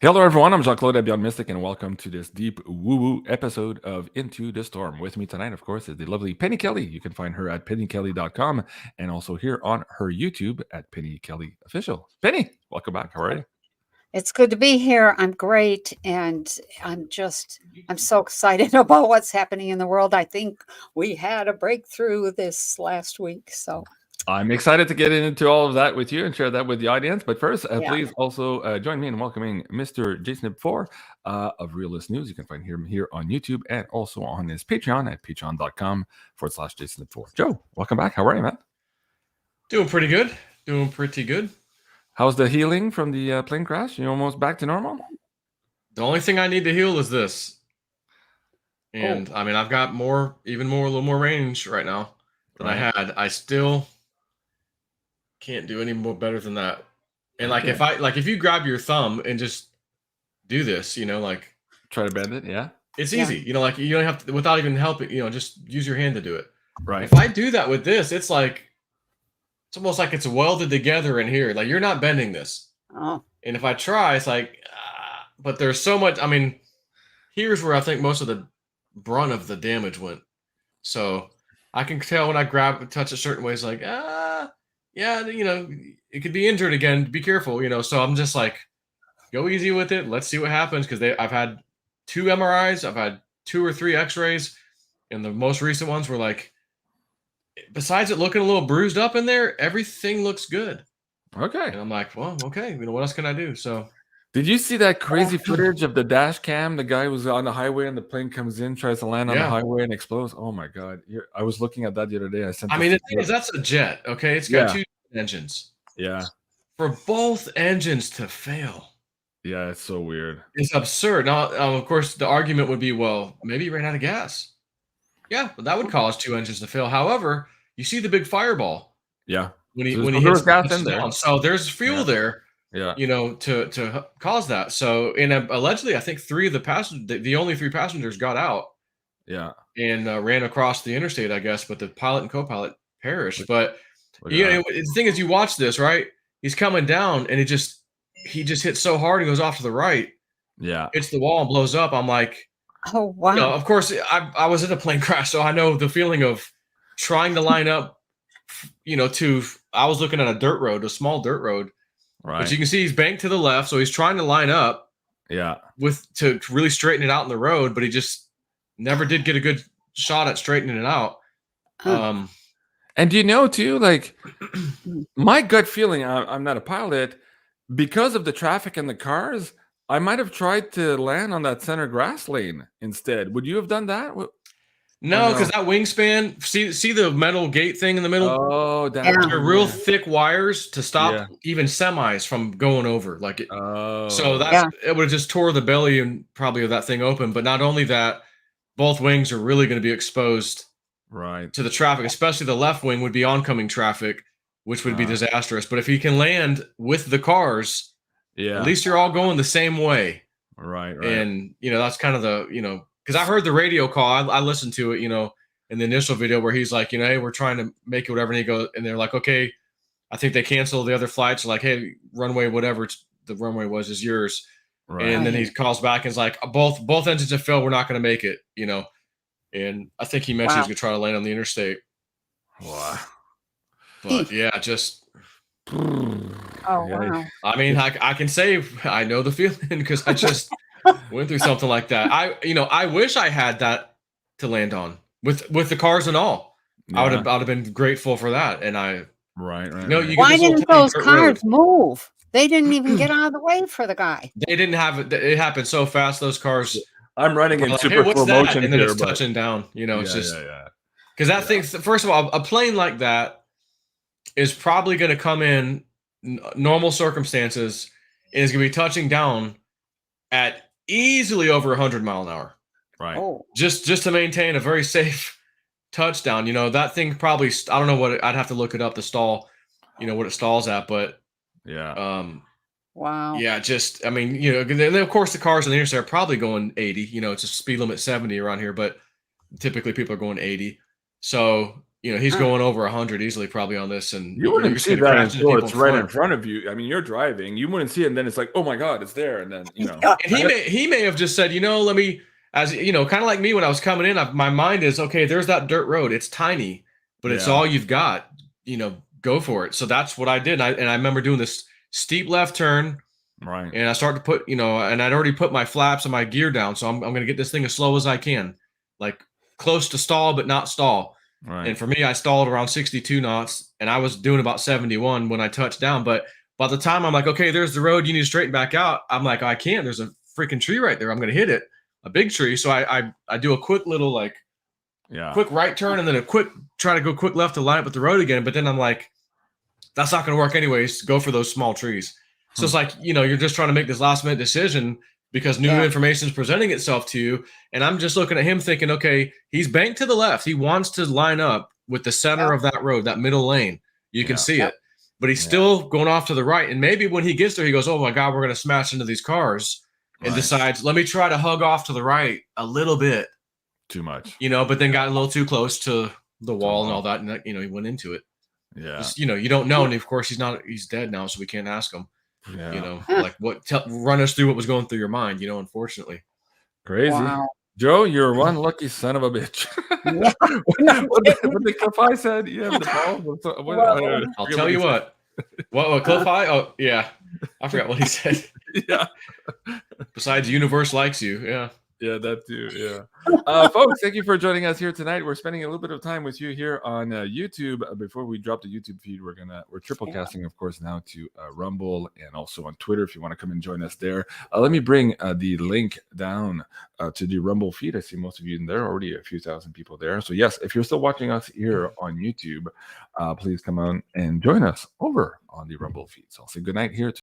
Hello, everyone. I'm JEAN-CLAUDE Beyond Mystic, and welcome to this deep woo-woo episode of Into the Storm. With me tonight, of course, is the lovely Penny Kelly. You can find her at pennykelly.com and also here on her YouTube at Penny Kelly Official. Penny, welcome back. How are you? It's good to be here. I'm great, and I'm so excited about what's happening in the world. I think we had a breakthrough this last week, so I'm excited to get into all of that with you and share that with the audience. But first, yeah. please also join me in welcoming Mr. JSnip4 of Realist News. You can find him here on YouTube and also on his Patreon at patreon.com/JSnip4. Joe, welcome back. How are you, man? Doing pretty good. Doing pretty good. How's the healing from the plane crash? You almost back to normal? The only thing I need to heal is this. And I mean, I've got a little more range right now than I had. I still can't do any more better than that. And like if you grab your thumb and just do this, like try to bend it, yeah. It's easy. Like you don't have to without even helping, just use your hand to do it. Right. If I do that with this, it's almost like it's welded together in here. Like you're not bending this. Oh. And if I try, it's like, but there's so much. I mean, here's where I think most of the brunt of the damage went. So I can tell when I touch it certain ways, like, yeah, it could be injured again. Be careful, So I'm just like, go easy with it. Let's see what happens. Because I've had 2 MRIs, I've had 2 or 3 X-rays, and the most recent ones were like, besides it looking a little bruised up in there, everything looks good. Okay. And I'm like, well, okay, what else can I do? So did you see that crazy footage of the dash cam? The guy was on the highway and the plane comes in, tries to land on the highway and explodes. Oh my God. I was looking at that the other day. The thing is, that's a jet, okay? It's got 2 engines. Yeah. For both engines to fail. Yeah, it's so weird. It's absurd. Now, of course, the argument would be, well, maybe he ran out of gas. Yeah, but that would cause 2 engines to fail. However, you see the big fireball. Yeah. When he hits gas in there. Down. So there's fuel there. Yeah. To cause that. So, and allegedly, I think 3 of the passengers, the only 3 passengers got out. Yeah. And ran across the interstate, I guess, but the pilot and co-pilot perished. But the thing is, you watch this, right? He's coming down, and he just hits so hard and goes off to the right. Yeah. Hits the wall and blows up. I'm like, oh wow. Of course, I was in a plane crash, so I know the feeling of trying to line up. I was looking at a small dirt road. Right. But you can see he's banked to the left, so he's trying to line up. Yeah. To really straighten it out in the road, but he just never did get a good shot at straightening it out. And too, like my gut feeling, I'm not a pilot, because of the traffic and the cars, I might have tried to land on that center grass lane instead. Would you have done that? No, because that wingspan, see the metal gate thing in the middle? Oh, they're real thick wires to stop even semis from going over. Like it. Oh. So it would have just tore the belly and probably of that thing open. But not only that, both wings are really going to be exposed to the traffic, especially the left wing would be oncoming traffic, which would be disastrous. But if you can land with the cars, at least you're all going the same way. Right. And, that's kind of the, because I heard the radio call. I listened to it, in the initial video where he's like, hey, we're trying to make it whatever. And he goes, and they're like, okay, I think they canceled the other flights. Like, hey, runway, whatever the runway was is yours. Right. And then he calls back and is like, both engines have failed. We're not going to make it, And I think he mentioned he's going to try to land on the interstate. Wow. But yeah, just. Oh, wow. I mean, I can say I know the feeling because I just went through something like that. I wish I had that to land on with the cars and all. Yeah. I would have been grateful for that. And why didn't those cars move? They didn't even get out of the way for the guy. They didn't have it. It happened so fast. Those cars. I'm running in super slow motion and then it's touching down. It's just because that thing. First of all, a plane like that is probably going to come in normal circumstances and is going to be touching down at easily over 100 miles an hour. Right. Oh. Just to maintain a very safe touchdown. That thing probably. I don't know what I'd have to look it up. The stall. What it stalls at, but. Yeah. Wow. Yeah, just I mean, then of course the cars on the interstate are probably going 80. It's a speed limit 70 around here, but typically people are going 80. So you know, he's going over 100 easily probably on this, and You wouldn't just see gonna that crash into until people it's right in front. front of you. I mean, you're driving. You wouldn't see it, and then it's like, oh my God, it's there. And then, you know. Yeah. And he may have just said, you know, let me, as you know, kind of like me when I was coming in, my mind is, okay, there's that dirt road. It's tiny, but it's Yeah. all you've got. You know, go for it. So that's what I did. And I remember doing this steep left turn, Right. and I started to put, you know, and I'd already put my flaps and my gear down. So I'm going to get this thing as slow as I can, like close to stall, but not stall. Right. And for me, I stalled around 62 knots, and I was doing about 71 when I touched down. But by the time I'm like, okay, there's the road, you need to straighten back out, I'm like, I can't. There's a freaking tree right there. I'm going to hit it, a big tree. So I do a quick little like quick right turn, and then a quick try to go quick left to line up with the road again. But then I'm like, that's not going to work anyways. Go for those small trees. So it's like, you know, you're just trying to make this last minute decision because new information is presenting itself to you. And I'm just looking at him thinking, okay, he's banked to the left. He wants to line up with the center of that road, that middle lane. You can see it, but he's still going off to the right. And maybe when he gets there, he goes, oh my God, we're going to smash into these cars, and decides, let me try to hug off to the right a little bit. Too much. You know, but then got a little too close to the wall and all that. And, you know, he went into it. Yeah. Just, you know, you don't know. And of course he's dead now, so we can't ask him. Yeah. You know, like run us through what was going through your mind, you know, unfortunately. Crazy. Wow. Joe, you're one lucky son of a bitch. what the Cliff I said, you have the ball. I'll tell you what. What Cliff I? Oh, yeah. I forgot what he said. Yeah. Besides, universe likes you. Yeah. Yeah, that too. Yeah. Folks, thank you for joining us here tonight. We're spending a little bit of time with you here on YouTube. Before we drop the YouTube feed, we're triple casting, of course, now to Rumble and also on Twitter if you want to come and join us there. Let me bring the link down to the Rumble feed. I see most of you in there, already a few thousand people there. So yes, if you're still watching us here on YouTube, please come on and join us over on the Rumble feed. So I'll say good night here.